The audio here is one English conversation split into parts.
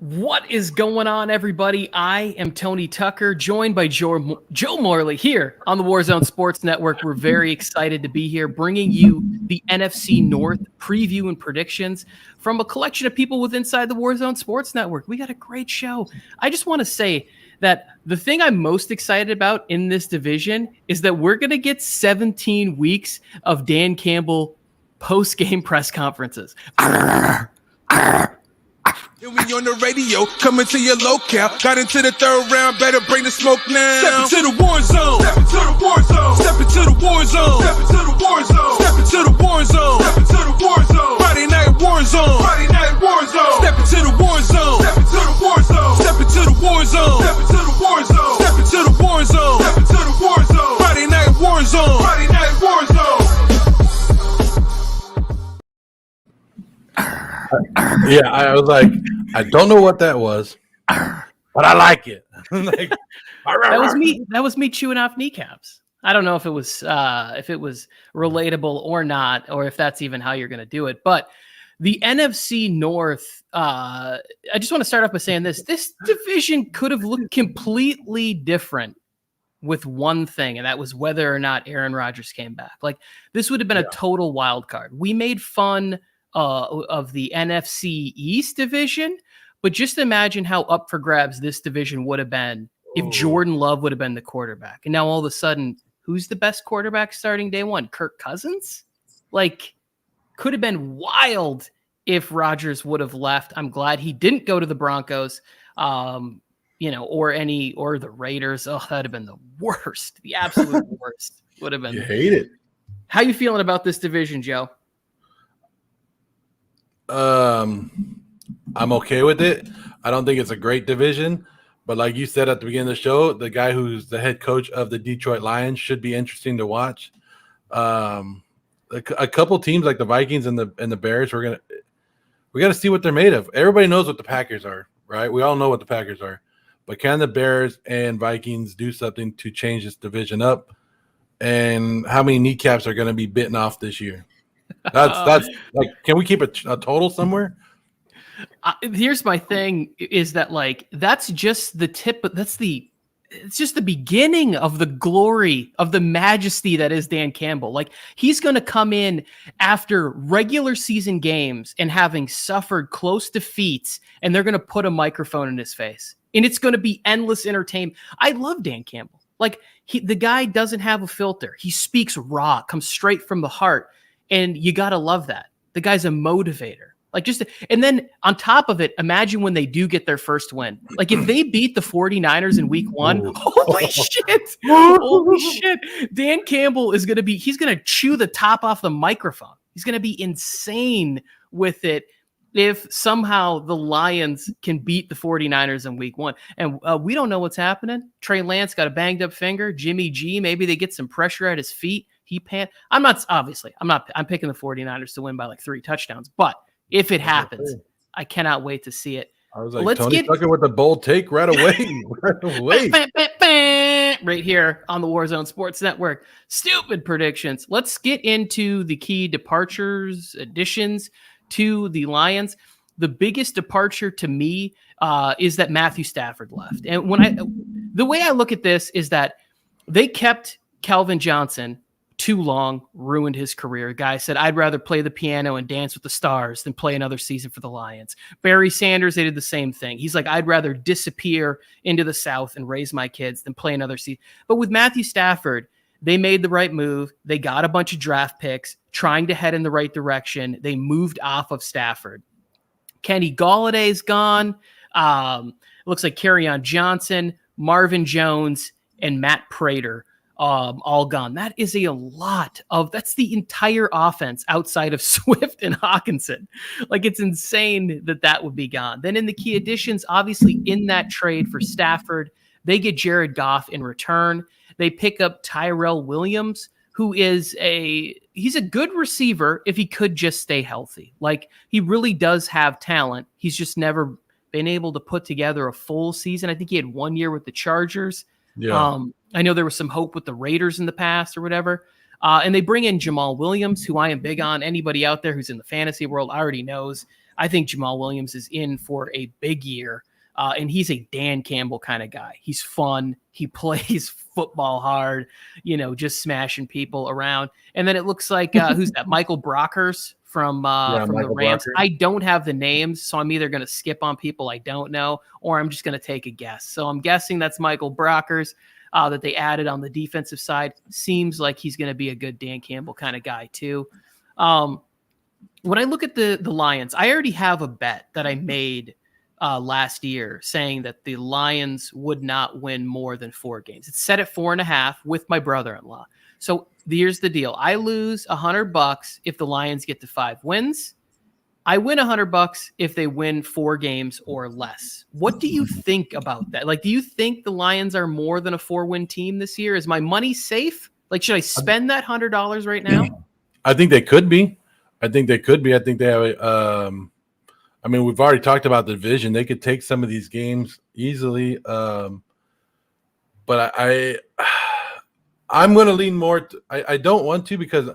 What is going on, everybody? I am Tony Tucker, joined by Joe Morley here on the Warzone Sports Network. We're very excited to be here, bringing you the NFC North preview and predictions from a collection of people with inside the Warzone Sports Network. We got a great show. I just want to say that the thing I'm most excited about in this division is that we're going to get 17 weeks of Dan Campbell post-game press conferences. And we on the radio, coming to your locale. Got into the third round, better bring the smoke now. Step into the war zone. Step into the war zone. Step into the war zone. Step into the war zone. Step into the war zone. Step into the war zone. Friday night war zone. Friday night war zone. Step into the war zone. Step into the war zone. Step into the war zone. Step into the war zone. Step into the war zone. Step into the war zone. Friday night war zone. Friday night war zone. Yeah, I was like, I don't know what that was, but I like it. Like, that was me chewing off kneecaps. I don't know if it was relatable or not, or if that's even how you're going to do it. But the NFC North, I just want to start off by saying this division could have looked completely different with one thing, and that was whether or not Aaron Rodgers came back. Like, this would have been a total wild card. We made fun of the NFC East division, but just imagine how up for grabs this division would have been if Jordan Love would have been the quarterback. And now all of a sudden, who's the best quarterback starting day one? Kirk Cousins? Like, could have been wild if Rodgers would have left. I'm glad he didn't go to the Broncos, or the Raiders. Oh, that'd have been the worst, the absolute worst. Would have been. You hate it. How you feeling about this division, Joe? I'm okay with it. I don't think it's a great division, but like you said at the beginning of the show, the guy who's the head coach of the Detroit Lions should be interesting to watch. A couple teams like the Vikings and the Bears, we got to see what they're made of. Everybody knows what the Packers are, right? We all know what the Packers are, but can the Bears and Vikings do something to change this division up? And how many kneecaps are going to be bitten off this year? That's like, can we keep a total somewhere? Here's my thing is that, like, that's just the tip, but it's just the beginning of the glory of the majesty that is Dan Campbell. Like, he's going to come in after regular season games and having suffered close defeats, and they're going to put a microphone in his face, and it's going to be endless entertainment. I love Dan Campbell. Like, the guy doesn't have a filter. He speaks raw, comes straight from the heart. And you got to love that. The guy's a motivator. And then on top of it, imagine when they do get their first win. Like, if they beat the 49ers in week one, holy shit. Dan Campbell he's going to chew the top off the microphone. He's going to be insane with it if somehow the Lions can beat the 49ers in week one. And we don't know what's happening. Trey Lance got a banged up finger. Jimmy G, maybe they get some pressure at his feet. I'm picking the 49ers to win by like 3 touchdowns, but if it happens, I cannot wait to see it. I was like, Tony Tucker with the bold take right away. Right here on the Warzone Sports Network. Stupid predictions. Let's get into the key departures, additions to the Lions. The biggest departure to me is that Matthew Stafford left. And the way I look at this is that they kept Calvin Johnson too long, ruined his career. Guy said, I'd rather play the piano and dance with the stars than play another season for the Lions. Barry Sanders, they did the same thing. He's like, I'd rather disappear into the South and raise my kids than play another season. But with Matthew Stafford, they made the right move. They got a bunch of draft picks trying to head in the right direction. They moved off of Stafford. Kenny Galladay's gone. It looks like Kerryon Johnson, Marvin Jones, and Matt Prater all gone. That is that's the entire offense outside of Swift and Hawkinson. Like, it's insane that would be gone. Then in the key additions, obviously in that trade for Stafford, they get Jared Goff in return. They pick up Tyrell Williams, who is he's a good receiver if he could just stay healthy. Like, he really does have talent. He's just never been able to put together a full season. I think he had 1 year with the Chargers. Yeah. I know there was some hope with the Raiders in the past or whatever. And they bring in Jamal Williams, who I am big on. Anybody out there who's in the fantasy world already knows I think Jamal Williams is in for a big year. And he's a Dan Campbell kind of guy. He's fun. He plays football hard, just smashing people around. And then it looks like, who's that? Michael Brockers from the Rams. Brockers. I don't have the names, so I'm either going to skip on people I don't know, or I'm just going to take a guess. So I'm guessing that's Michael Brockers that they added on the defensive side. Seems like he's going to be a good Dan Campbell kind of guy too. When I look at the Lions, I already have a bet that I made last year saying that the Lions would not win more than 4 games. It's set at 4.5 with my brother-in-law. So here's the deal. I lose $100 if the Lions get to 5 wins. I win $100 if they win 4 games or less. What do you think about that? Like, do you think the Lions are more than a 4-win team this year? Is my money safe? Like, should I spend that $100 right now? I think they could be. I think they have we've already talked about the division. They could take some of these games easily. But I'm going to lean more. I don't want to, because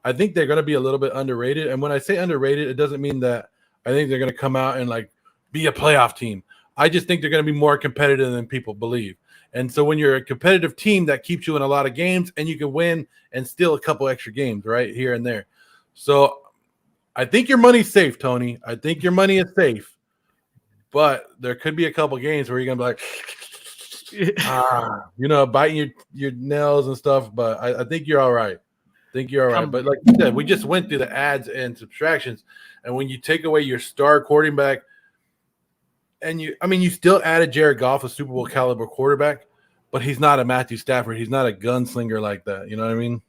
I think they're going to be a little bit underrated. And when I say underrated, it doesn't mean that I think they're going to come out and be a playoff team. I just think they're going to be more competitive than people believe. And so when you're a competitive team, that keeps you in a lot of games, and you can win and steal a couple extra games right here and there. So I think your money's safe, Tony. I think your money is safe, but there could be a couple games where you're gonna be like, biting your nails and stuff. But I think you're all right. But like you said, we just went through the adds and subtractions, and when you take away your star quarterback, and you still added Jared Goff, a Super Bowl caliber quarterback, but he's not a Matthew Stafford. He's not a gunslinger like that. You know what I mean?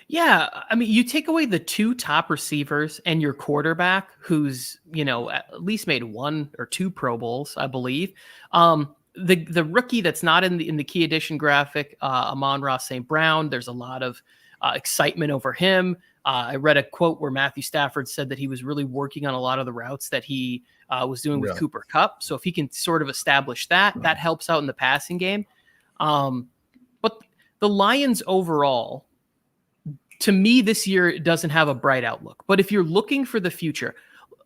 Yeah, you take away the 2 top receivers and your quarterback, who's at least made 1 or 2 Pro Bowls, I believe. The rookie that's not in the key edition graphic, Amon-Ra St. Brown. There's a lot of excitement over him. I read a quote where Matthew Stafford said that he was really working on a lot of the routes that he was doing with Cooper Kupp. So if he can sort of establish that helps out in the passing game. But the Lions overall, to me, this year it doesn't have a bright outlook. But if you're looking for the future,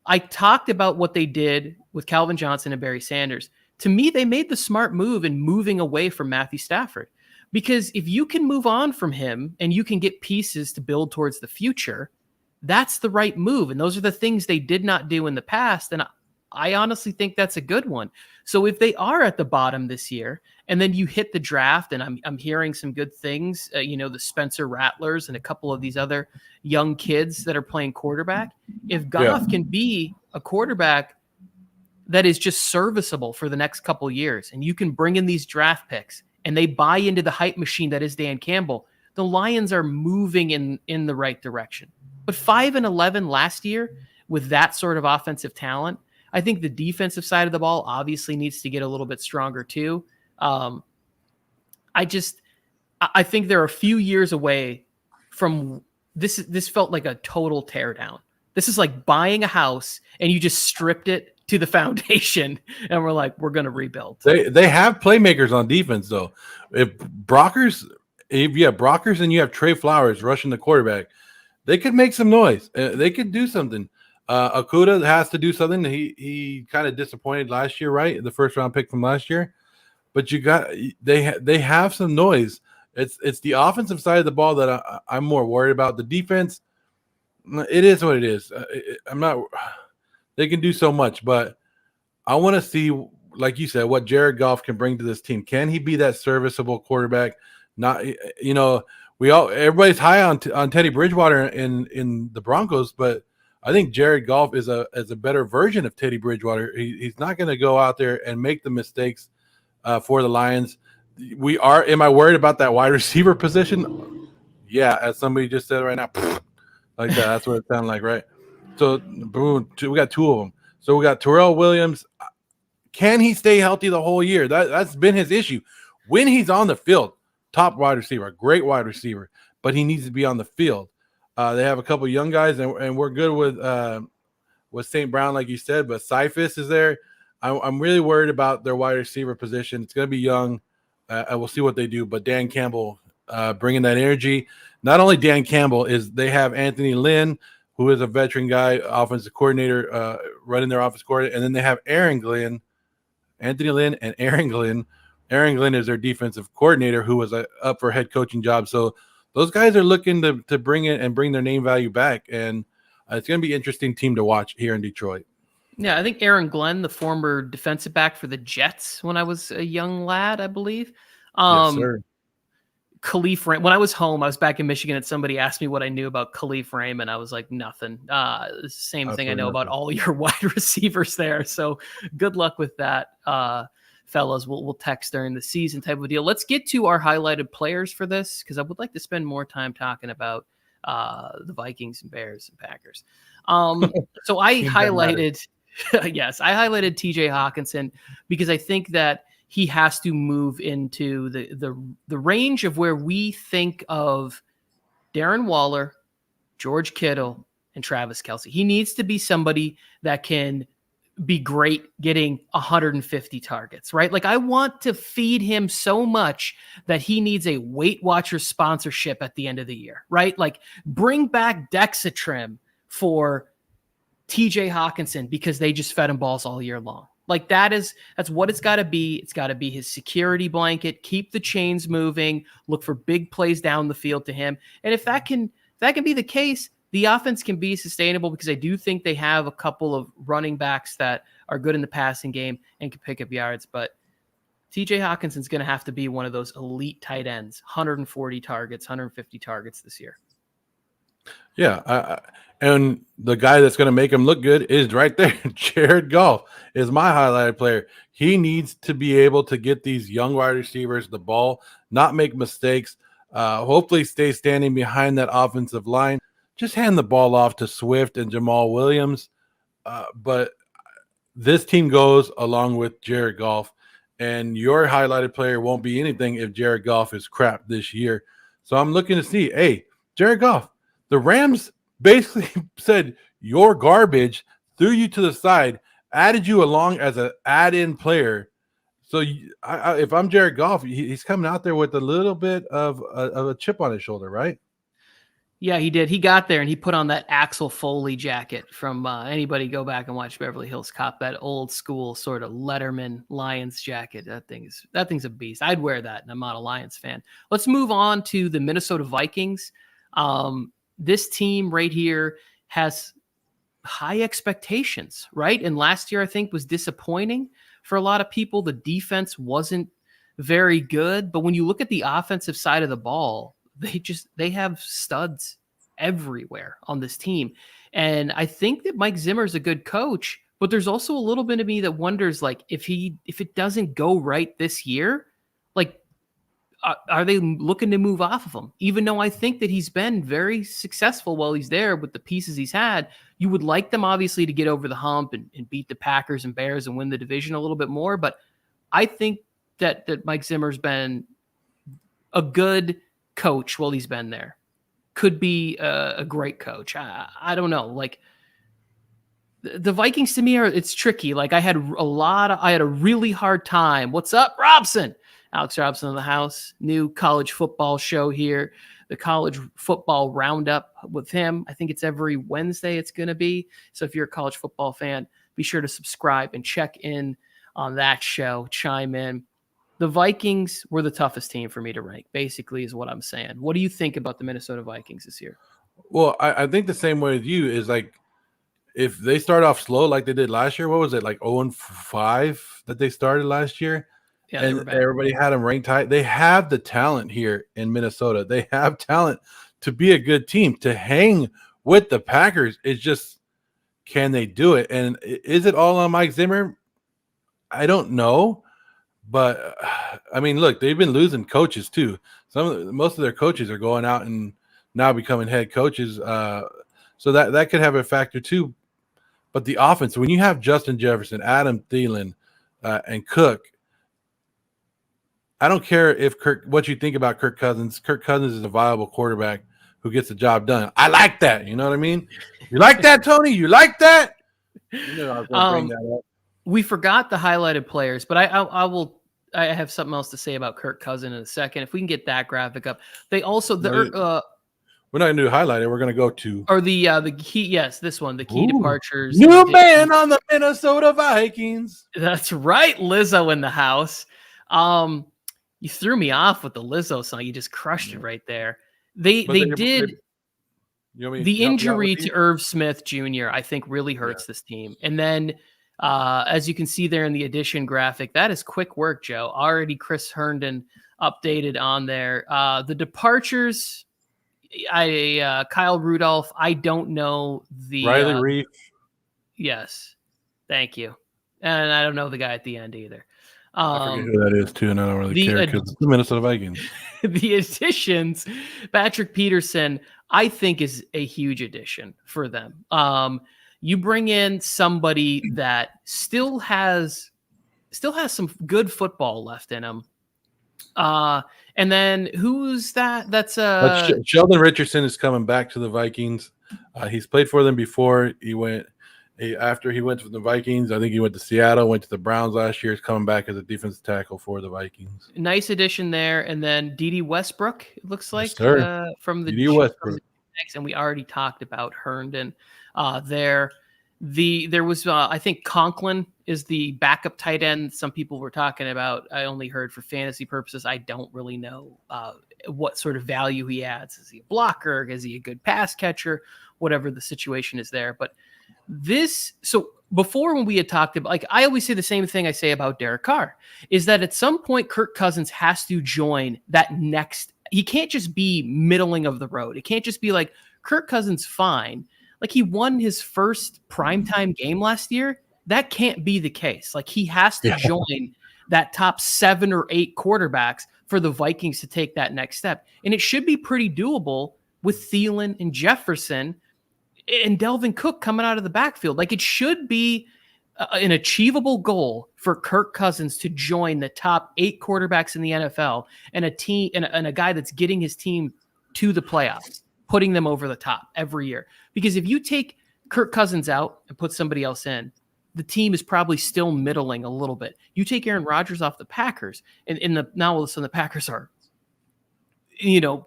I talked about what they did with Calvin Johnson and Barry Sanders. To me, they made the smart move in moving away from Matthew Stafford. Because if you can move on from him and you can get pieces to build towards the future, that's the right move. And those are the things they did not do in the past. And I honestly think that's a good one. So if they are at the bottom this year, and then you hit the draft, and I'm hearing some good things, the Spencer Rattlers and a couple of these other young kids that are playing quarterback. If Goff can be a quarterback that is just serviceable for the next couple of years, and you can bring in these draft picks, and they buy into the hype machine that is Dan Campbell, the Lions are moving in the right direction. But 5-11 last year with that sort of offensive talent, I think the defensive side of the ball obviously needs to get a little bit stronger too. I think they're a few years away from this. This felt like a total teardown. This is like buying a house and you just stripped it to the foundation, and we're like, we're going to rebuild. They have playmakers on defense though. If you have Brockers and you have Trey Flowers rushing the quarterback, they could make some noise. They could do something. Okuda has to do something. He kind of disappointed last year, right? The first round pick from last year. But they have some noise. It's the offensive side of the ball that I'm more worried about. The defense, it is what it is. I'm not. They can do so much, but I want to see, like you said, what Jared Goff can bring to this team. Can he be that serviceable quarterback? Not, everybody's high on Teddy Bridgewater in the Broncos, but I think Jared Goff is a better version of Teddy Bridgewater. He's not going to go out there and make the mistakes for the Lions. Am I worried about that wide receiver position? Yeah, as somebody just said right now, like that. That's what it sounded like, right? So, boom, we got 2 of them. So we got Terrell Williams. Can he stay healthy the whole year? That's been his issue. When he's on the field, top wide receiver, great wide receiver, but he needs to be on the field. They have a couple young guys, and we're good with St. Brown, like you said, but Cephas is there. I'm really worried about their wide receiver position. It's going to be young. And we'll see what they do. But Dan Campbell bringing that energy. Not only Dan Campbell, they have Anthony Lynn, who is a veteran guy, offensive coordinator, running their offense coordinator. And then they have Anthony Lynn and Aaron Glenn. Aaron Glenn is their defensive coordinator who was up for head coaching job. So those guys are looking to bring it and bring their name value back. And it's going to be an interesting team to watch here in Detroit. Yeah, I think Aaron Glenn, the former defensive back for the Jets when I was a young lad, I believe. Yes, sir. Khalif Raymond. When I was home, I was back in Michigan, and somebody asked me what I knew about Khalif Raymond. I was like, nothing. Same thing I know about all your wide receivers there. So good luck with that, fellas. We'll text during the season type of deal. Let's get to our highlighted players for this, because I would like to spend more time talking about the Vikings and Bears and Packers. So I highlighted, yes, I highlighted TJ Hawkinson because I think that he has to move into the range of where we think of Darren Waller, George Kittle, and Travis Kelce. He needs to be somebody that can be great getting 150 targets, right? Like, I want to feed him so much that he needs a Weight Watchers sponsorship at the end of the year, right? Like, bring back Dexatrim for TJ Hawkinson because they just fed him balls all year long. Like, that's what it's got to be. It's got to be his security blanket. Keep the chains moving. Look for big plays down the field to him. And if that can be the case, the offense can be sustainable, because I do think they have a couple of running backs that are good in the passing game and can pick up yards. But TJ Hawkinson's going to have to be one of those elite tight ends, 140 targets, 150 targets this year. Yeah, and the guy that's going to make him look good is right there. Jared Goff is my highlighted player. He needs to be able to get these young wide receivers the ball, not make mistakes, hopefully stay standing behind that offensive line. Just hand the ball off to Swift and Jamal Williams. But this team goes along with Jared Goff, and your highlighted player won't be anything if Jared Goff is crap this year. So I'm looking to see, hey, Jared Goff, the Rams basically said you're garbage, threw you to the side, added you along as an add-in player. So if I'm Jared Goff, he's coming out there with a little bit of a chip on his shoulder, right? Yeah, he did. He got there and he put on that Axel Foley jacket from anybody go back and watch Beverly Hills Cop, that old school sort of Letterman Lions jacket. That thing's a beast. I'd wear that, and I'm not a Lions fan. Let's move on to the Minnesota Vikings. This team right here has high expectations, right? And last year, I think, was disappointing for a lot of people. The defense wasn't very good, but when you look at the offensive side of the ball, they have studs everywhere on this team. And I think that Mike Zimmer is a good coach, but there's also a little bit of me that wonders, like, if it doesn't go right this year, like, are they looking to move off of him? Even though I think that he's been very successful while he's there with the pieces he's had. You would like them, obviously, to get over the hump and beat the Packers and Bears and win the division a little bit more. But I think that Mike Zimmer's been a good coach while he's been there. Could be a great coach. I don't know. Like, the Vikings to me it's tricky. Like, I had a really hard time. What's up, Robson? Alex Robson in the house. New college football show here. The college football roundup with him. I think it's every Wednesday it's going to be. So if you're a college football fan, be sure to subscribe and check in on that show. Chime in. The Vikings were the toughest team for me to rank, basically, is what I'm saying. What do you think about the Minnesota Vikings this year? Well, I think the same way with you is, like, if they start off slow like they did last year, what was it, like 0-5 that they started last year? Yeah, and everybody had them ranked high. They have the talent here in Minnesota. They have talent to be a good team, to hang with the Packers. It's just, can they do it? And is it all on Mike Zimmer? I don't know. But I mean, look, they've been losing coaches too. Most of their coaches are going out and now becoming head coaches. So that could have a factor too. But the offense, when you have Justin Jefferson, Adam Thielen, and Cook, I don't care what you think about Kirk Cousins. Kirk Cousins is a viable quarterback who gets the job done. I like that. You know what I mean? You like that, Tony? You like that? You know, I was going to bring that up. We forgot the highlighted players, but I have something else to say about Kirk Cousins in a second. If we can get that graphic up. They also We're not going to do highlighter. We're going to go to Or the key. Yes, this one, the key departures. new man on the Minnesota Vikings. That's right, Lizzo in the house. You threw me off with the Lizzo song. You just crushed it right there. They did. The injury to Irv Smith Jr., I think, really hurts this team. And then, as you can see there in the edition graphic, that is quick work, Joe. Already Chris Herndon updated on there. The departures, Kyle Rudolph, I don't know the... Riley Reef. Yes. Thank you. And I don't know the guy at the end either. I forget who that is, too, and I don't really care because it's the Minnesota Vikings. The additions, Patrick Peterson, I think, is a huge addition for them. You bring in somebody that still has some good football left in him. And then who's that? That's Sheldon Richardson is coming back to the Vikings. He's played for them before. After he went to the Vikings, I think he went to Seattle, went to the Browns last year. He's coming back as a defensive tackle for the Vikings. Nice addition there. And then D.D. Westbrook, it looks like, yes, from the D.D. Westbrook. And we already talked about Herndon there. There was, I think, Conklin is the backup tight end. Some people were talking about. I only heard for fantasy purposes. I don't really know what sort of value he adds. Is he a blocker? Is he a good pass catcher? Whatever the situation is there. But so before, when we had talked about, like, I always say the same thing I say about Derek Carr, is that at some point Kirk Cousins has to join that next. He can't just be middling of the road. It can't just be like Kirk Cousins fine. Like, he won his first primetime game last year. That can't be the case. Like, he has to join that top 7 or 8 quarterbacks for the Vikings to take that next step. And it should be pretty doable with Thielen and Jefferson and Delvin Cook coming out of the backfield. Like, it should be an achievable goal for Kirk Cousins to join the top 8 quarterbacks in the NFL and a team and a guy that's getting his team to the playoffs, putting them over the top every year. Because if you take Kirk Cousins out and put somebody else in, the team is probably still middling a little bit. You take Aaron Rodgers off the Packers, and now all of a sudden the Packers are,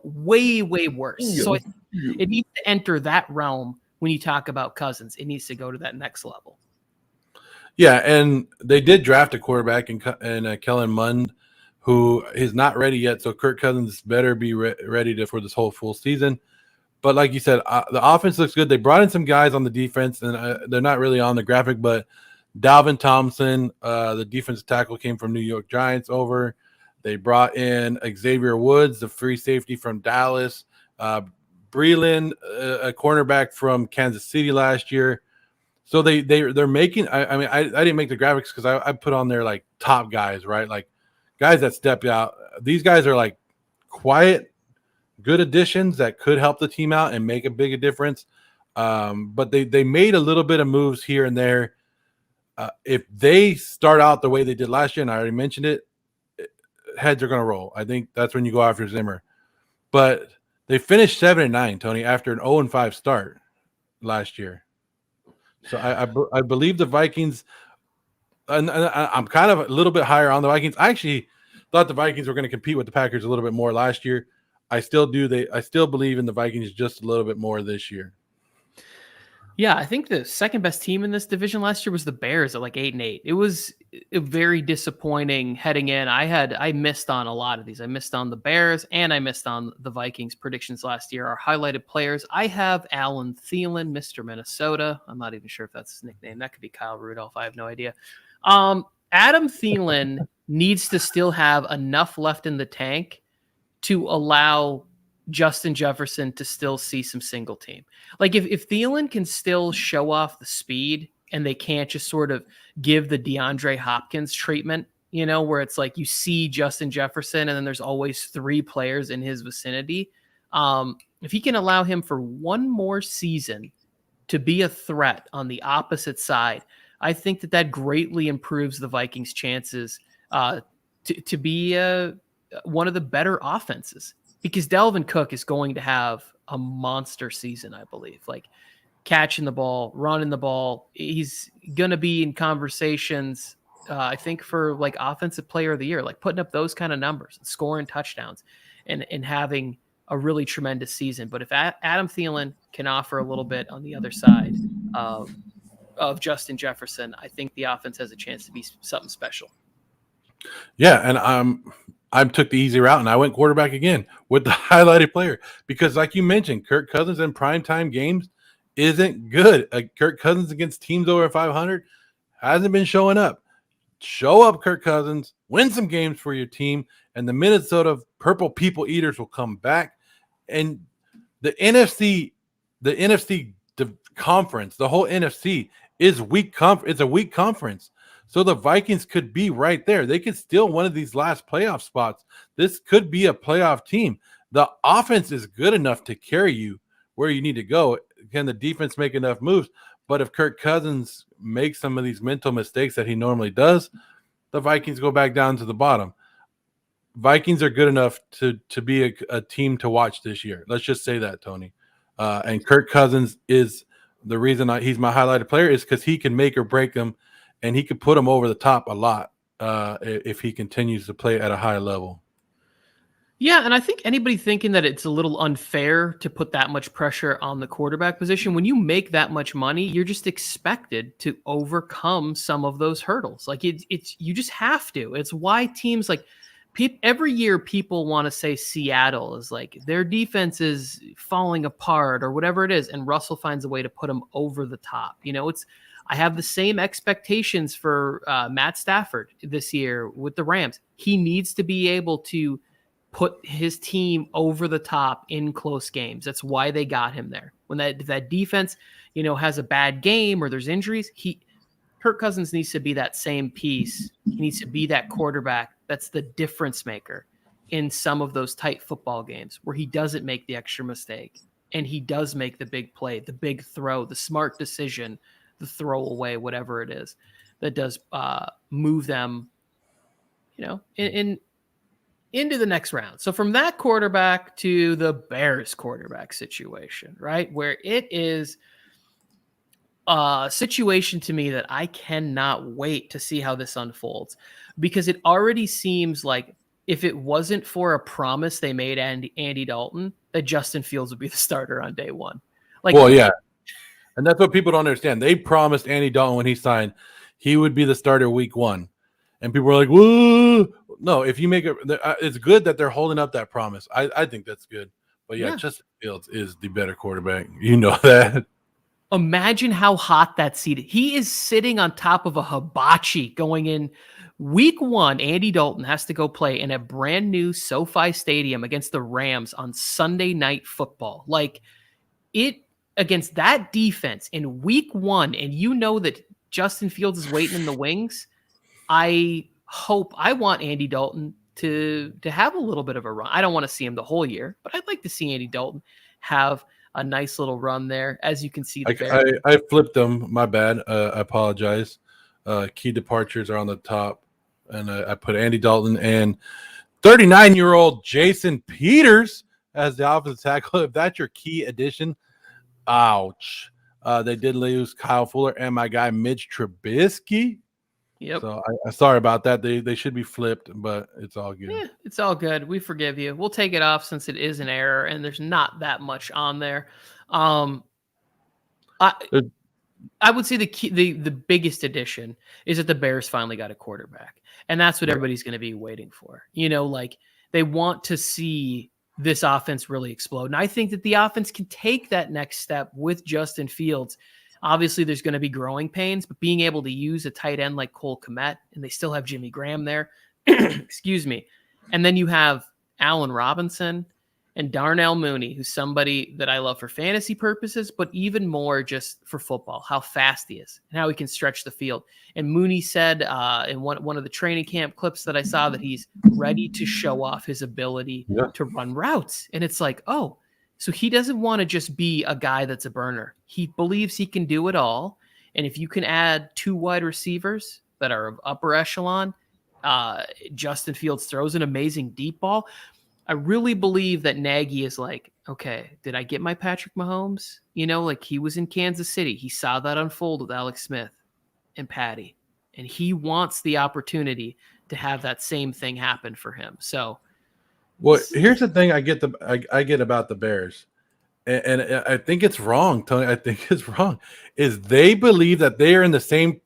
way, way worse. So it needs to enter that realm. When you talk about Cousins, it needs to go to that next level. Yeah, and they did draft a quarterback in Kellen Mond, who is not ready yet. So Kirk Cousins better be ready for this whole full season. But like you said, the offense looks good. They brought in some guys on the defense, and they're not really on the graphic, but Dalvin Thompson, the defensive tackle, came from New York Giants over. They brought in Xavier Woods, the free safety from Dallas. Breeland, a cornerback from Kansas City last year. So they're making. I didn't make the graphics because I put on there like top guys, right? Like guys that stepped out. These guys are like quiet, good additions that could help the team out and make a big difference. But they made a little bit of moves here and there. If they start out the way they did last year, and I already mentioned it, heads are going to roll. I think that's when you go after Zimmer. But they finished 7-9, Tony, after an 0-5 start last year. So I believe the Vikings, and I'm kind of a little bit higher on the Vikings. I actually thought the Vikings were going to compete with the Packers a little bit more last year. I still do. I still believe in the Vikings just a little bit more this year. Yeah, I think the second best team in this division last year was the Bears at like 8-8. It was very disappointing heading in. I missed on a lot of these. I missed on the Bears and I missed on the Vikings predictions last year. Our highlighted players, I have Alan Thielen, Mr. Minnesota. I'm not even sure if that's his nickname. That could be Kyle Rudolph. I have no idea. Adam Thielen needs to still have enough left in the tank to allow Justin Jefferson to still see some single team. Like if Thielen can still show off the speed and they can't just sort of give the DeAndre Hopkins treatment, where it's like you see Justin Jefferson and then there's always 3 players in his vicinity. If he can allow him for one more season to be a threat on the opposite side, I think that greatly improves the Vikings' chances to be one of the better offenses. Because Delvin Cook is going to have a monster season, I believe. Like catching the ball, running the ball. He's going to be in conversations, I think, for like offensive player of the year, like putting up those kind of numbers, scoring touchdowns, and having a really tremendous season. But if Adam Thielen can offer a little bit on the other side of Justin Jefferson, I think the offense has a chance to be something special. Yeah, and I took the easy route and I went quarterback again with the highlighted player because, like you mentioned, Kirk Cousins in primetime games isn't good. Kirk Cousins against teams over 500 hasn't been showing up. Show up, Kirk Cousins, win some games for your team, and the Minnesota Purple People Eaters will come back. And the NFC conference, the whole NFC is weak. It's a weak conference. So the Vikings could be right there. They could steal one of these last playoff spots. This could be a playoff team. The offense is good enough to carry you where you need to go. Can the defense make enough moves? But if Kirk Cousins makes some of these mental mistakes that he normally does, the Vikings go back down to the bottom. Vikings are good enough to be a team to watch this year. Let's just say that, Tony. And Kirk Cousins is the reason he's my highlighted player is because he can make or break them, and he could put them over the top a lot if he continues to play at a high level. Yeah, and I think anybody thinking that it's a little unfair to put that much pressure on the quarterback position, when you make that much money, you're just expected to overcome some of those hurdles. Like it's you just have to. It's why teams like every year people want to say Seattle is like their defense is falling apart or whatever it is, and Russell finds a way to put them over the top. I have the same expectations for Matt Stafford this year with the Rams. He needs to be able to put his team over the top in close games. That's why they got him there. When that defense, has a bad game or there's injuries, Kirk Cousins needs to be that same piece. He needs to be that quarterback that's the difference maker in some of those tight football games where he doesn't make the extra mistake and he does make the big play, the big throw, the smart decision, the throwaway, whatever it is that does move them, into the next round. So from that quarterback to the Bears quarterback situation, right? Where it is a situation to me that I cannot wait to see how this unfolds, because it already seems like if it wasn't for a promise they made Andy Dalton, that Justin Fields would be the starter on day one. Well, yeah. And that's what people don't understand. They promised Andy Dalton when he signed, he would be the starter week 1. And people were like, whoa. No, if you make it, it's good that they're holding up that promise. I think that's good. But yeah, Justin Fields is the better quarterback. You know that. Imagine how hot that seat is. He is sitting on top of a hibachi going in week 1. Andy Dalton has to go play in a brand new SoFi Stadium against the Rams on Sunday Night Football. Like it against that defense in week 1. And that Justin Fields is waiting in the wings. I want Andy Dalton to have a little bit of a run. I don't want to see him the whole year, but I'd like to see Andy Dalton have a nice little run there. As you can see, I flipped them. My bad. I apologize. Key departures are on the top, and I put Andy Dalton and 39-year-old Jason Peters as the offensive tackle. If that's your key addition, ouch. They did lose Kyle Fuller and my guy Mitch Trubisky. Yep. So I'm sorry about that. They should be flipped, but it's all good. Yeah, it's all good. We forgive you. We'll take it off since it is an error and there's not that much on there. I would say the biggest addition is that the Bears finally got a quarterback, and that's what everybody's going to be waiting for. They want to see this offense really explode, and I think that the offense can take that next step with Justin Fields. Obviously, there's going to be growing pains, but being able to use a tight end like Cole Kmet, and they still have Jimmy Graham there, excuse me. And then you have Allen Robinson and Darnell Mooney, who's somebody that I love for fantasy purposes, but even more just for football, how fast he is and how he can stretch the field. And Mooney said in one of the training camp clips that I saw that he's ready to show off his ability to run routes. And it's like, oh, so he doesn't want to just be a guy that's a burner. He believes he can do it all. And if you can add 2 wide receivers that are of upper echelon, Justin Fields throws an amazing deep ball. I really believe that Nagy is like, okay, did I get my Patrick Mahomes? Like he was in Kansas City. He saw that unfold with Alex Smith and Patty. And he wants the opportunity to have that same thing happen for him. So Well, here's the thing I get about the Bears, and I think it's wrong, Tony. I think it's wrong. Is they believe that they are in the same.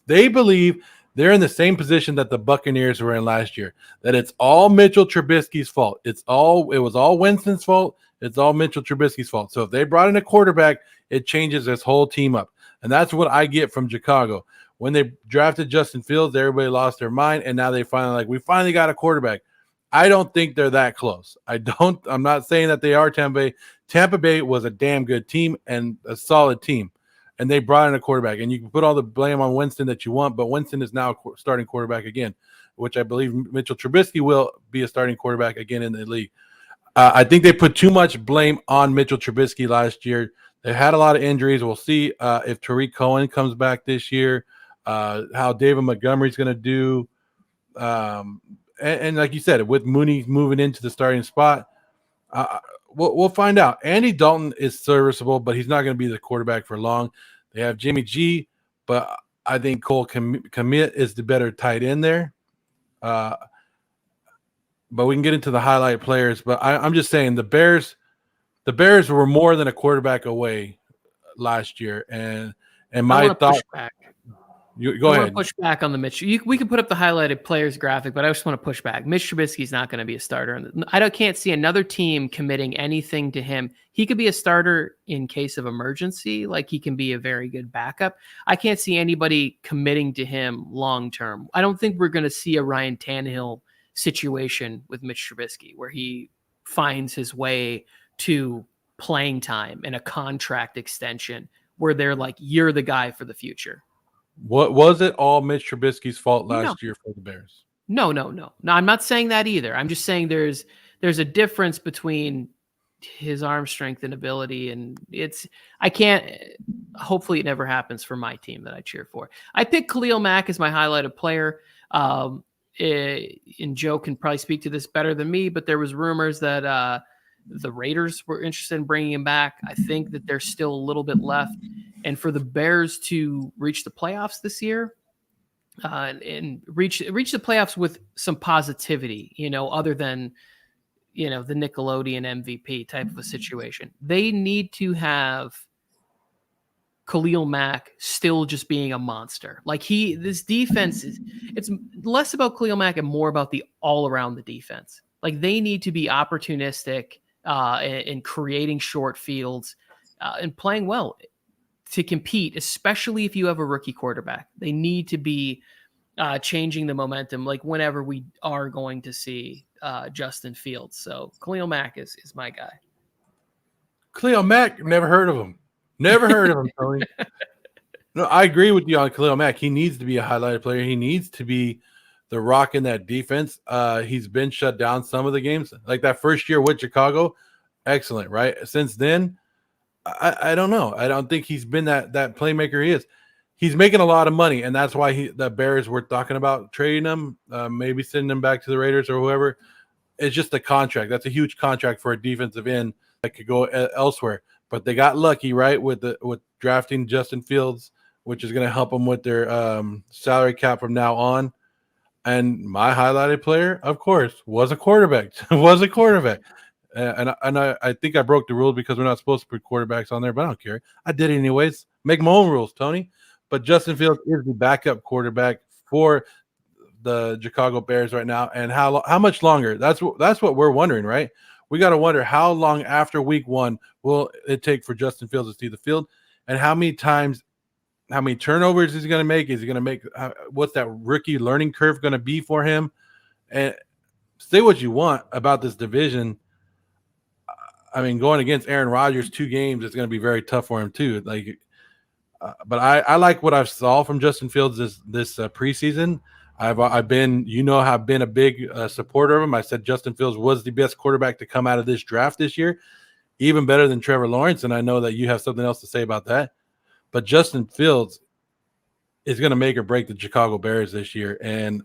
They believe they're in the same position that the Buccaneers were in last year. That it's all Mitchell Trubisky's fault. It was all Winston's fault. It's all Mitchell Trubisky's fault. So if they brought in a quarterback, it changes this whole team up, and that's what I get from Chicago. When they drafted Justin Fields, everybody lost their mind, and now they we finally got a quarterback. I don't think they're that close. I'm not saying that they are Tampa Bay. Tampa Bay was a damn good team and a solid team, and they brought in a quarterback. And you can put all the blame on Winston that you want, but Winston is now a starting quarterback again, which I believe Mitchell Trubisky will be a starting quarterback again in the league. I think they put too much blame on Mitchell Trubisky last year. They had a lot of injuries. We'll see if Tariq Cohen comes back this year, how David Montgomery's going to do. And like you said, with Mooney moving into the starting spot, we'll find out. Andy Dalton is serviceable, but he's not going to be the quarterback for long. They have Jimmy G, but I think Cole Kmet is the better tight end there. But we can get into the highlight players. But I'm just saying the Bears were more than a quarterback away last year. And my thought. Go ahead. I want to push back on the Mitch. We can put up the highlighted players graphic, but I just want to push back. Mitch Trubisky is not going to be a starter. I can't see another team committing anything to him. He could be a starter in case of emergency, like he can be a very good backup. I can't see anybody committing to him long term. I don't think we're going to see a Ryan Tannehill situation with Mitch Trubisky where he finds his way to playing time and a contract extension where they're like, you're the guy for the future. What was it all Mitch Trubisky's fault last year for the Bears? No, I'm not saying that either. I'm just saying there's a difference between his arm strength and ability, and hopefully it never happens for my team that I cheer for. I picked Khalil Mack as my highlighted player. And Joe can probably speak to this better than me, but there was rumors that the Raiders were interested in bringing him back. I think that there's still a little bit left. And for the Bears to reach the playoffs this year and reach the playoffs with some positivity, other than, the Nickelodeon MVP type of a situation, they need to have Khalil Mack still just being a monster. Like this defense it's less about Khalil Mack and more about the all around the defense. Like they need to be opportunistic in creating short fields and playing well to compete, especially if you have a rookie quarterback. They need to be changing the momentum, like whenever we are going to see Justin Fields. So Khalil Mack is my guy. Khalil Mack, never heard of him. Never heard of him, Tony. No, I agree with you on Khalil Mack. He needs to be a highlighted player. He needs to be the rock in that defense. He's been shut down some of the games. Like that first year with Chicago, excellent, right? Since then, I don't know. I don't think he's been that playmaker he is. He's making a lot of money, and that's why the Bears were talking about trading him, maybe sending him back to the Raiders or whoever. It's just a contract. That's a huge contract for a defensive end that could go elsewhere. But they got lucky, right, with drafting Justin Fields, which is going to help them with their salary cap from now on. And my highlighted player, of course, was a quarterback. And I think I broke the rules because we're not supposed to put quarterbacks on there, but I don't care. I did it anyways. Make my own rules, Tony. But Justin Fields is the backup quarterback for the Chicago Bears right now. And how much longer? That's what we're wondering, right? We got to wonder how long after week 1 will it take for Justin Fields to see the field, and how many turnovers is he going to make? Is he going to make what's that rookie learning curve going to be for him? And say what you want about this division. I mean, going against Aaron Rodgers 2 games, it's going to be very tough for him too. But I like what I saw from Justin Fields this preseason. I've been a big supporter of him. I said Justin Fields was the best quarterback to come out of this draft this year, even better than Trevor Lawrence. And I know that you have something else to say about that. But Justin Fields is going to make or break the Chicago Bears this year, and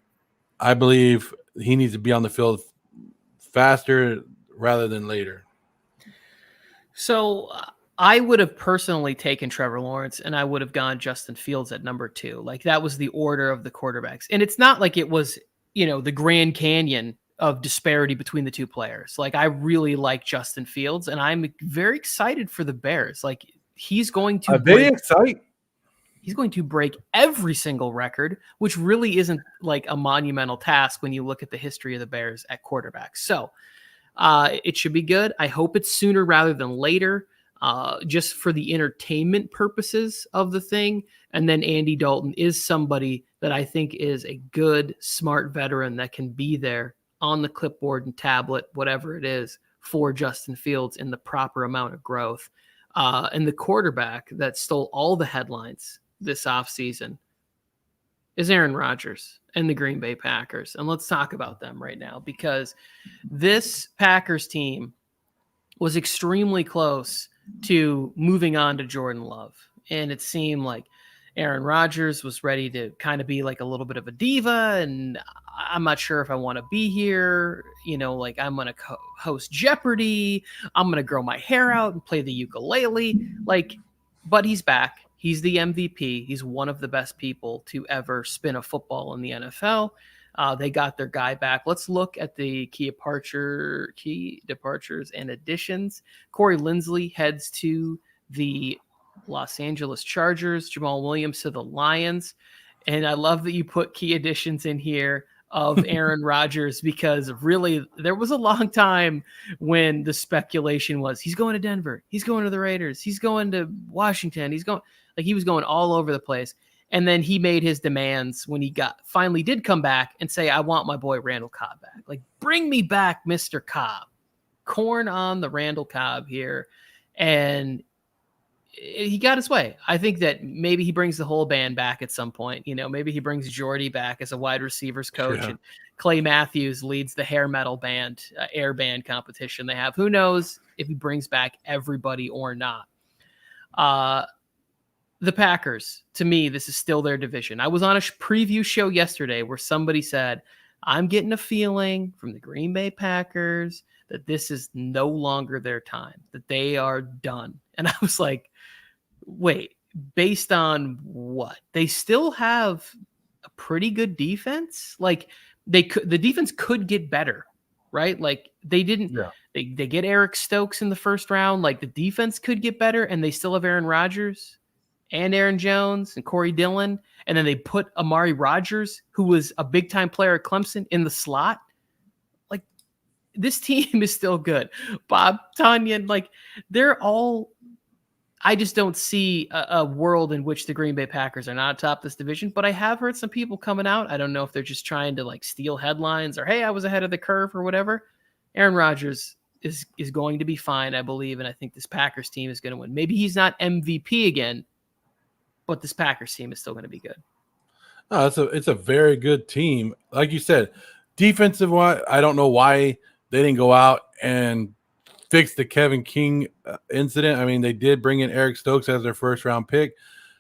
I believe he needs to be on the field faster rather than later. So I would have personally taken Trevor Lawrence, and I would have gone Justin Fields at number 2. Like that was the order of the quarterbacks. And it's not like it was, the Grand Canyon of disparity between the two players. Like, I really like Justin Fields, and I'm very excited for the Bears. Like, he's going to break every single record, which really isn't like a monumental task when you look at the history of the Bears at quarterback. So it should be good. I hope it's sooner rather than later, just for the entertainment purposes of the thing. And then Andy Dalton is somebody that I think is a good, smart veteran that can be there on the clipboard and tablet, whatever it is, for Justin Fields in the proper amount of growth. And the quarterback that stole all the headlines this offseason is Aaron Rodgers and the Green Bay Packers. And let's talk about them right now, because this Packers team was extremely close to moving on to Jordan Love. And it seemed like Aaron Rodgers was ready to kind of be like a little bit of a diva, and I'm not sure if I want to be here. You know, like, I'm going to host Jeopardy. I'm going to grow my hair out and play the ukulele. Like, but he's back. He's the MVP. He's one of the best people to ever spin a football in the NFL. They got their guy back. Let's look at the key departures and additions. Corey Linsley heads to the Los Angeles Chargers. Jamal Williams to the Lions. And I love that you put key additions in here of Aaron Rodgers, because really there was a long time when the speculation was he's going to Denver, he's going to the Raiders, he's going to Washington, he was going all over the place. And then he made his demands when he finally did come back and say, I want my boy Randall Cobb back. Like, bring me back Mr. Cobb. Corn on the Randall Cobb here. And he got his way. I think that maybe he brings the whole band back at some point. You know, maybe he brings Jordy back as a wide receivers coach, and Clay Matthews leads the hair metal band, air band competition they have. Who knows if he brings back everybody or not. The Packers, to me, this is still their division. I was on a preview show yesterday where somebody said, I'm getting a feeling from the Green Bay Packers that this is no longer their time, that they are done. And I was like, wait, based on what? They still have a pretty good defense. Like, the defense could get better, right? Like, they didn't, they get Eric Stokes in the first round. Like, the defense could get better, and they still have Aaron Rodgers and Aaron Jones and Corey Dillon. And then they put Amari Rodgers, who was a big time player at Clemson, in the slot. Like, this team is still good. Bob Tonyan, like, they're all, I just don't see a world in which the Green Bay Packers are not atop this division. But I have heard some people coming out. I don't know if they're just trying to like steal headlines or, hey, I was ahead of the curve or whatever. Aaron Rodgers is going to be fine, I believe. And I think this Packers team is going to win. Maybe he's not MVP again, but this Packers team is still going to be good. No, it's a very good team. Like you said, defensive wise, I don't know why they didn't go out and fix the Kevin King incident. I mean, they did bring in Eric Stokes as their first round pick,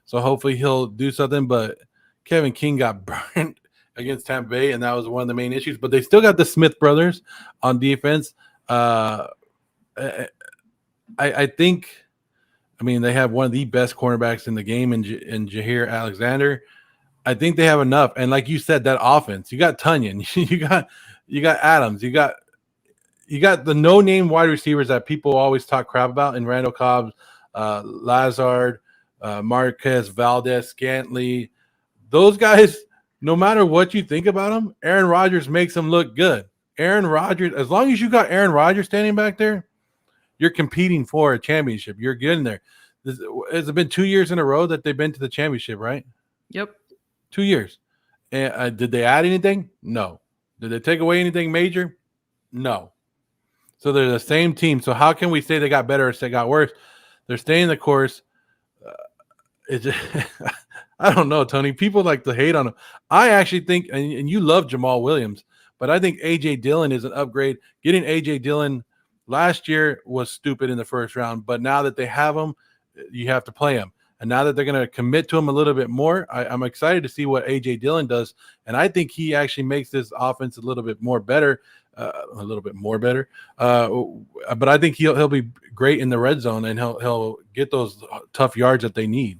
so hopefully he'll do something. But Kevin King got burned against Tampa Bay, and that was one of the main issues. But they still got the Smith brothers on defense. I think. I mean, they have one of the best cornerbacks in the game in Jair Alexander. I think they have enough. And like you said, that offense, you got Tonyan, you got Adams, you got the no-name wide receivers that people always talk crap about in Randall Cobb, Lazard, Marquez, Valdez, Scantley. Those guys, no matter what you think about them, Aaron Rodgers makes them look good. Aaron Rodgers, as long as you got Aaron Rodgers standing back there, you're competing for a championship. You're getting there. Has it been 2 years in a row that they've been to the championship, right? Yep. 2 years. And did they add anything? No. Did they take away anything major? No. So they're the same team. So how can we say they got better or they got worse? They're staying the course. I don't know, Tony. People like to hate on them. I actually think, and you love Jamal Williams, but I think A.J. Dillon is an upgrade. Getting A.J. Dillon last year was stupid in the first round, but now that they have him, you have to play him. And now that they're going to commit to him a little bit more, I'm excited to see what A.J. Dillon does. And I think he actually makes this offense a little bit better. But I think he'll be great in the red zone, and he'll get those tough yards that they need.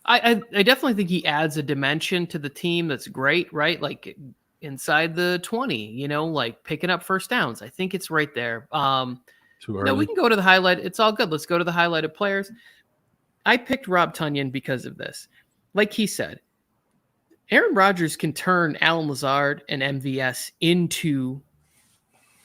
I definitely think he adds a dimension to the team that's great, right? Like, inside the 20, like picking up first downs. I think it's right there. Too No, we early. can go to the highlight. It's all good. Let's go to the highlighted players. I picked Rob Tonyan because of this. Like he said, Aaron Rodgers can turn Alan Lazard and MVS into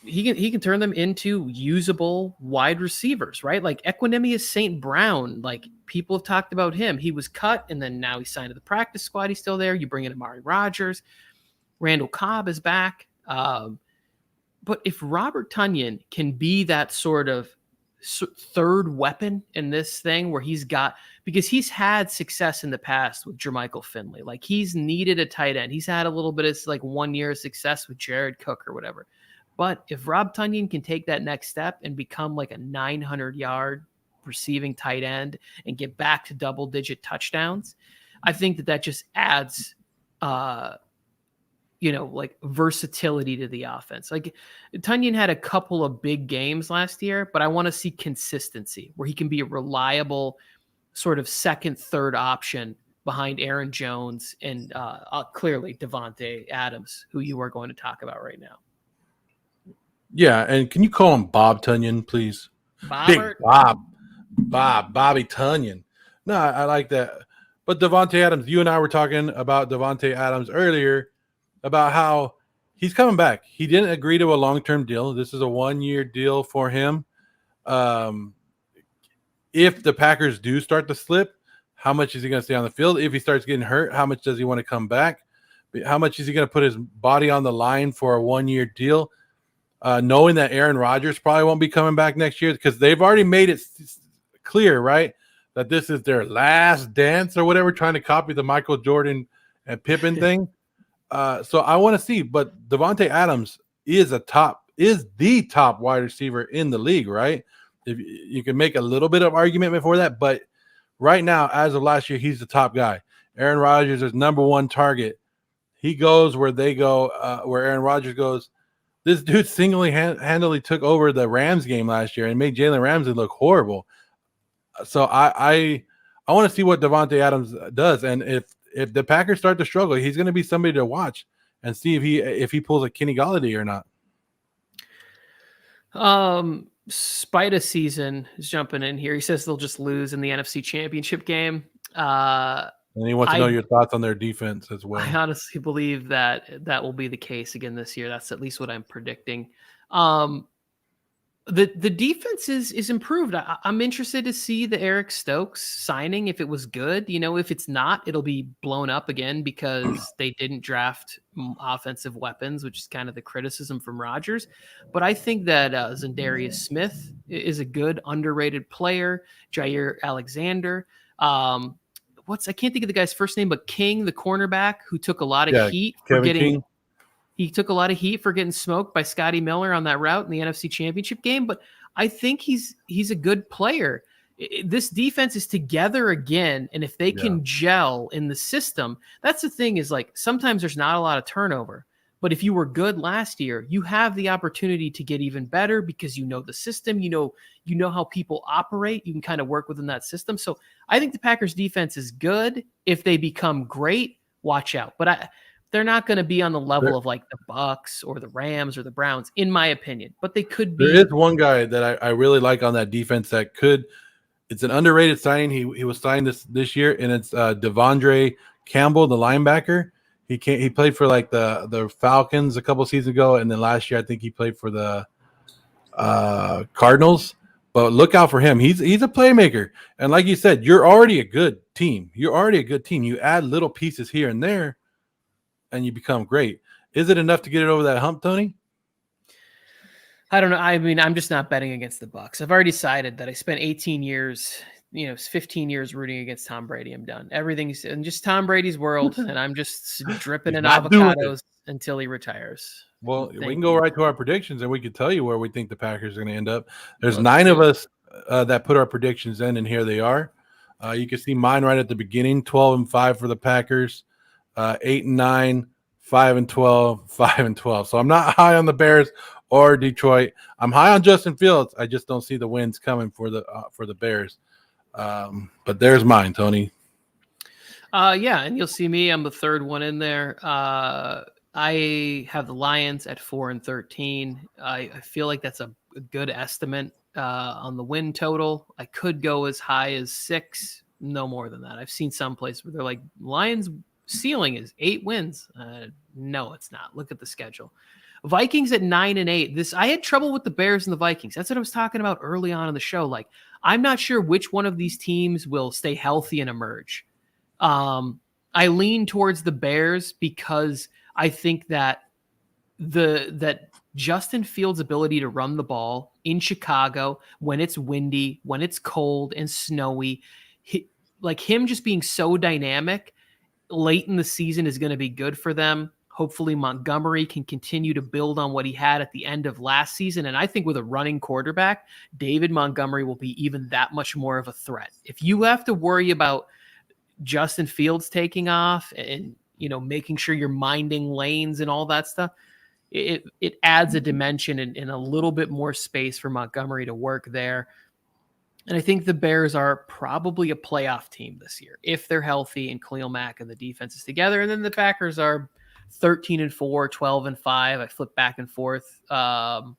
he can turn them into usable wide receivers, right? Like Equanimous St. Brown, like people have talked about him. He was cut and then now he's signed to the practice squad. He's still there. You bring in Amari Rodgers. Randall Cobb is back. But if Robert Tonyan can be that sort of third weapon in this thing where because he's had success in the past with Jermichael Finley. Like he's needed a tight end. He's had a little bit of like 1 year of success with Jared Cook or whatever. But if Rob Tonyan can take that next step and become like a 900-yard receiving tight end and get back to double-digit touchdowns, I think that just adds, like versatility to the offense. Like Tonyan had a couple of big games last year, but I want to see consistency where he can be a reliable sort of second, third option behind Aaron Jones and clearly Devontae Adams, who you are going to talk about right now. Yeah, and can you call him Bob Tonyan, please? Bobbert? Big Bobby Tonyan. No, I like that. But Devontae Adams, you and I were talking about Devontae Adams earlier about how he's coming back. He didn't agree to a long-term deal. This is a 1-year deal for him. If the Packers do start to slip, how much is he going to stay on the field? If he starts getting hurt, how much does he want to come back? How much is he going to put his body on the line for a 1-year deal? Knowing that Aaron Rodgers probably won't be coming back next year because they've already made it clear, right, that this is their last dance or whatever, trying to copy the Michael Jordan and Pippen thing. So I want to see, but Devontae Adams is the top wide receiver in the league, right? If you can make a little bit of argument before that, but right now, as of last year, he's the top guy. Aaron Rodgers is number one target. He goes where they go, where Aaron Rodgers goes. This dude handily took over the Rams game last year and made Jalen Ramsey look horrible. So I want to see what Devontae Adams does, and if the Packers start to struggle, he's going to be somebody to watch and see if he pulls a Kenny Golladay or not. Spida Season is jumping in here. He says they'll just lose in the NFC Championship game. And he wants to know your thoughts on their defense as well. I honestly believe that will be the case again this year. That's at least what I'm predicting. The defense is improved. I'm interested to see the Eric Stokes signing, if it was good. If it's not, it'll be blown up again because they didn't draft offensive weapons, which is kind of the criticism from Rodgers. But I think that Za'Darius Smith is a good underrated player. Jair Alexander. I can't think of the guy's first name, but King, the cornerback, who took a lot of heat for He took a lot of heat for getting smoked by Scotty Miller on that route in the NFC Championship game, but I think he's a good player. This defense is together again, and if they can gel in the system, that's the thing is like sometimes there's not a lot of turnover. But if you were good last year, you have the opportunity to get even better because you know the system, you know how people operate. You can kind of work within that system. So I think the Packers defense is good. If they become great, watch out. But they're not going to be on the level of like the Bucks or the Rams or the Browns, in my opinion. But they could be. There is one guy that I really like on that defense that could. It's an underrated signing. He was signed this year, and it's Devondre Campbell, the linebacker. He played for like the Falcons a couple seasons ago, and then last year I think he played for the Cardinals. But look out for him. He's a playmaker, and like you said, you're already a good team. You add little pieces here and there, and you become great. Is it enough to get it over that hump, Tony? I don't know. I mean, I'm just not betting against the Bucks. I've already decided that I spent 18 years. 15 years rooting against Tom Brady. I'm done. Everything's in just Tom Brady's world, and I'm just dripping in avocados until he retires. Well, we can go right to our predictions, and we can tell you where we think the Packers are going to end up. There's 9 of us that put our predictions in, and here they are. You can see mine right at the beginning: 12-5 for the Packers, 8-9, 5-12, 5-12. So I'm not high on the Bears or Detroit. I'm high on Justin Fields. I just don't see the wins coming for the Bears. But there's mine, Tony. Yeah, and you'll see me. I'm the third one in there. I have the Lions at 4-13. I feel like that's a good estimate on the win total. I could go as high as 6, no more than that. I've seen some places where they're like, Lions ceiling is 8 wins. No, it's not. Look at the schedule. Vikings at 9-8. This I had trouble with the Bears and the Vikings. That's what I was talking about early on in the show. Like, I'm not sure which one of these teams will stay healthy and emerge. I lean towards the Bears because I think that that Justin Fields' ability to run the ball in Chicago when it's windy, when it's cold and snowy, like him just being so dynamic late in the season is going to be good for them. Hopefully Montgomery can continue to build on what he had at the end of last season. And I think with a running quarterback, David Montgomery will be even that much more of a threat. If you have to worry about Justin Fields taking off and, making sure you're minding lanes and all that stuff, it adds a dimension and a little bit more space for Montgomery to work there. And I think the Bears are probably a playoff team this year if they're healthy and Khalil Mack and the defense is together. And then the Packers are 13-4, 12-5. I flip back and forth on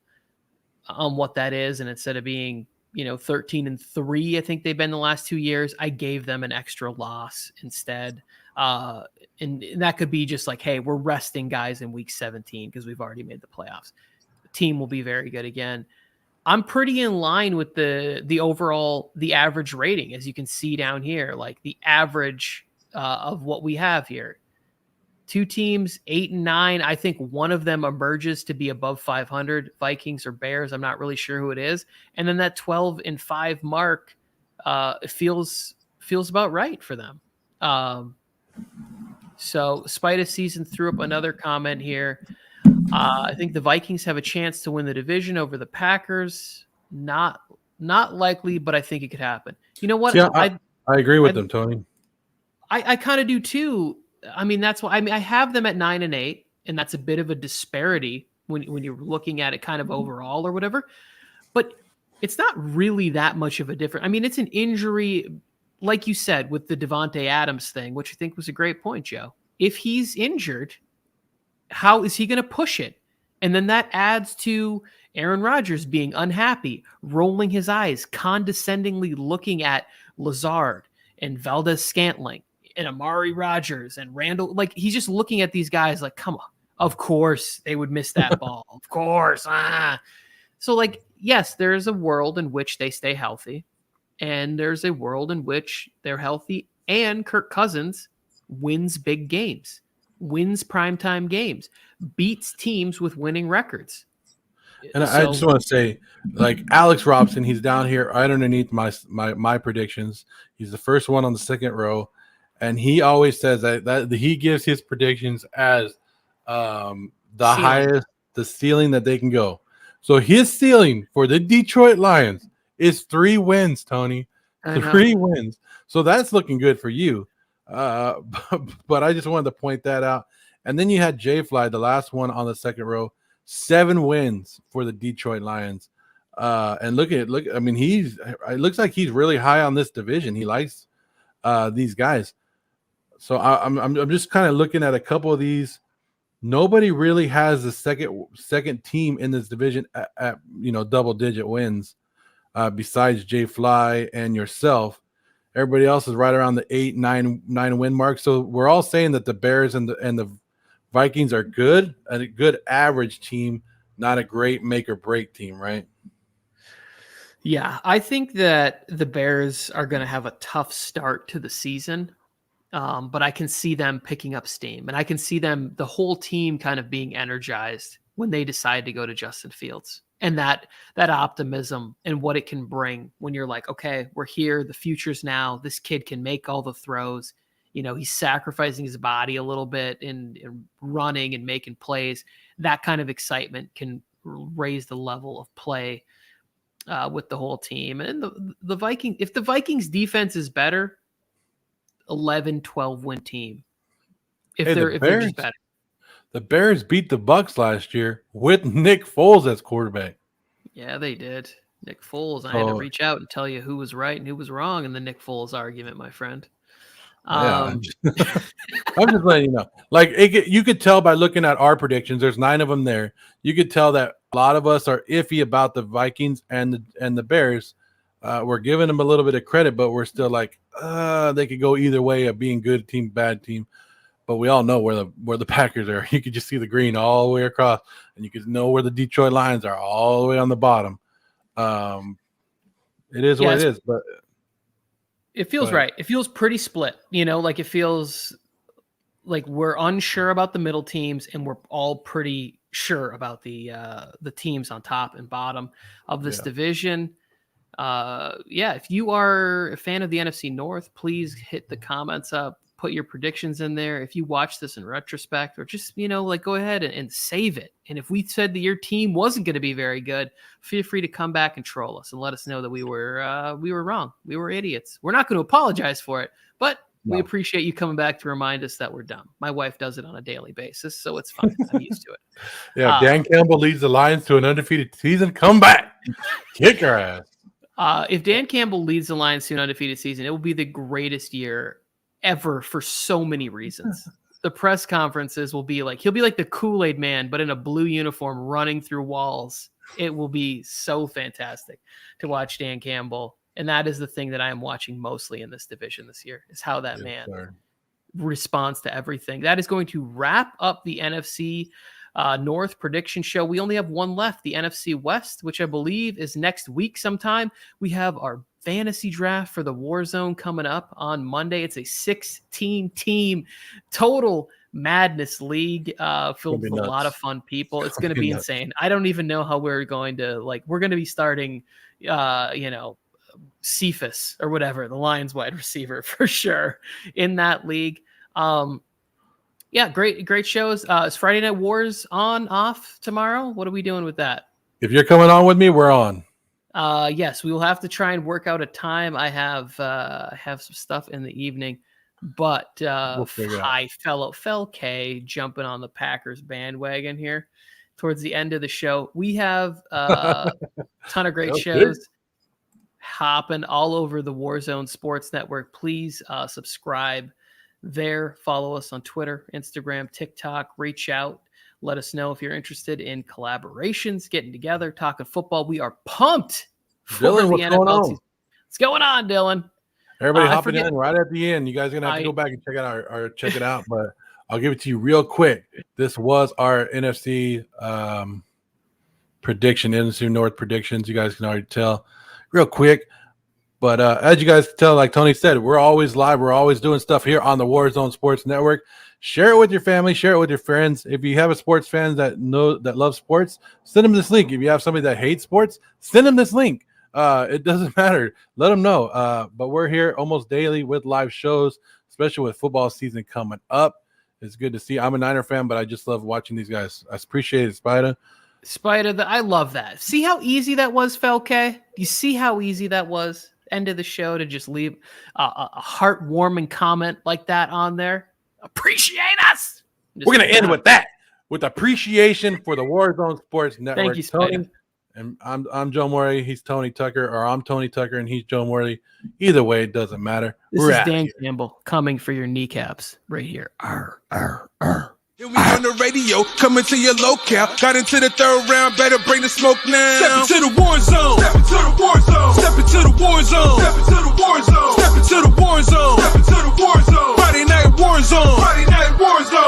what that is. And instead of being, 13-3, I think they've been the last 2 years, I gave them an extra loss instead. And that could be just like, hey, we're resting guys in week 17 because we've already made the playoffs. The team will be very good again. I'm pretty in line with the overall, the average rating, as you can see down here, like the average of what we have here. 2 teams, 8-9. I think one of them emerges to be above 500, Vikings or Bears. I'm not really sure who it is. And then that 12-5 mark feels about right for them. So Spida Season threw up another comment here. I think the Vikings have a chance to win the division over the Packers. Not likely, but I think it could happen. You know what? Yeah, I agree with them, Tony. I kind of do too. I mean, that's why I have them at 9-8, and that's a bit of a disparity when you're looking at it kind of overall or whatever. But it's not really that much of a difference. I mean, it's an injury, like you said, with the Devontae Adams thing, which I think was a great point, Joe. If he's injured, how is he going to push it? And then that adds to Aaron Rodgers being unhappy, rolling his eyes, condescendingly looking at Lazard and Valdez-Scantling and Amari Rodgers and Randall. Like, he's just looking at these guys like, come on, of course they would miss that ball. Of course. So, like, yes, there's a world in which they stay healthy, and there's a world in which they're healthy and Kirk Cousins wins big games, wins primetime games, beats teams with winning records. And I just want to say, like, Alex Robson, he's down here right underneath my predictions. He's the first one on the second row. And he always says that he gives his predictions as the highest, the ceiling that they can go. So his ceiling for the Detroit Lions is 3 wins, Tony. 3 wins. So that's looking good for you. But I just wanted to point that out. And then you had Jay Fly, the last one on the second row, 7 wins for the Detroit Lions. And look, I mean, it looks like he's really high on this division. He likes these guys. So I'm just kind of looking at a couple of these. Nobody really has the second team in this division at double-digit wins besides Jay Fly and yourself. Everybody else is right around the 8-9 win mark. So we're all saying that the Bears and the Vikings are good, a good average team, not a great make or break team, right? Yeah, I think that the Bears are going to have a tough start to the season, but I can see them picking up steam, and I can see the whole team kind of being energized when they decide to go to Justin Fields, and that optimism and what it can bring when you're like, okay, we're here, the future's now, this kid can make all the throws. He's sacrificing his body a little bit in running and making plays. That kind of excitement can raise the level of play with the whole team. And the Vikings, if the Vikings defense is better, 11-12 win team. If they're just better. The Bears beat the Bucs last year with Nick Foles as quarterback. Yeah, they did. Nick Foles. I had to reach out and tell you who was right and who was wrong in the Nick Foles argument, my friend. I'm just letting you know. Like you could tell by looking at our predictions. There's 9 of them there. You could tell that a lot of us are iffy about the Vikings and the Bears. We're giving them a little bit of credit, but we're still like, they could go either way of being good team, bad team. But we all know where the Packers are. You could just see the green all the way across, and you could know where the Detroit Lions are all the way on the bottom. It is what it is, but it feels right. It feels pretty split, like it feels like we're unsure about the middle teams, and we're all pretty sure about the teams on top and bottom of this division. If you are a fan of the NFC North, please hit the comments up, put your predictions in there. If you watch this in retrospect, or just, go ahead and save it. And if we said that your team wasn't going to be very good, feel free to come back and troll us and let us know that we were wrong. We were idiots. We're not going to apologize for it, but we appreciate you coming back to remind us that we're dumb. My wife does it on a daily basis, so it's fine. I'm used to it. Yeah, Dan Campbell leads the Lions to an undefeated season. Come back. Kick our ass. If Dan Campbell leads the Lions to an undefeated season, it will be the greatest year ever for so many reasons. The press conferences will be like, he'll be like the Kool-Aid man, but in a blue uniform running through walls. It will be so fantastic to watch Dan Campbell. And that is the thing that I am watching mostly in this division this year, is how that man responds to everything. That is going to wrap up the NFC North prediction show. We only have one left, the NFC West, which I believe is next week sometime. We have our fantasy draft for the Warzone coming up on Monday. It's a 16-team total madness league filled with a lot of fun people. It's going to be insane. I don't even know how we're going to, we're going to be starting, Cephas or whatever, the Lions wide receiver for sure in that league. Great shows. Is Friday Night Wars off tomorrow? What are we doing with that? If you're coming on with me, we're on. Yes, we will have to try and work out a time. I have some stuff in the evening, but hi, fellow K, jumping on the Packers bandwagon here towards the end of the show. We have a ton of great shows hopping all over the Warzone Sports Network. Please subscribe there. Follow us on Twitter, Instagram, TikTok. Reach out. Let us know if you're interested in collaborations, getting together, talking football. We are pumped for Dylan, the what's NFL going on? season. What's going on, Dylan? Everybody hopping in right at the end. You guys are gonna have to go back and check it out. But I'll give it to you real quick. This was our NFC prediction, NFC North predictions. You guys can already tell real quick. But as you guys can tell, like Tony said, we're always live. We're always doing stuff here on the Warzone Sports Network. Share it with your family. Share it with your friends. If you have a sports fan that love sports, send them this link. If you have somebody that hates sports, send them this link. It doesn't matter. Let them know. But we're here almost daily with live shows, especially with football season coming up. It's good to see. I'm a Niner fan, but I just love watching these guys. I appreciate it, Spider. I love that. See how easy that was, Felke? You see how easy that was? End of the show to just leave a heartwarming comment like that on there. Appreciate us. We're going to end with that, with appreciation for the Warzone Sports Network. Thank you, Tony. And I'm Joe Morley. He's Tony Tucker, or I'm Tony Tucker and he's Joe Morley. Either way, it doesn't matter. This is Dan Campbell coming for your kneecaps right here. Arr, arr, arr. Here we on the radio, coming to your locale. Got into the third round, better bring the smoke now. Step into the war zone. Step into the war zone. Step into the war zone. Step into the war zone. Step into the war zone. Step into the war zone. Friday night war zone. Friday night war zone.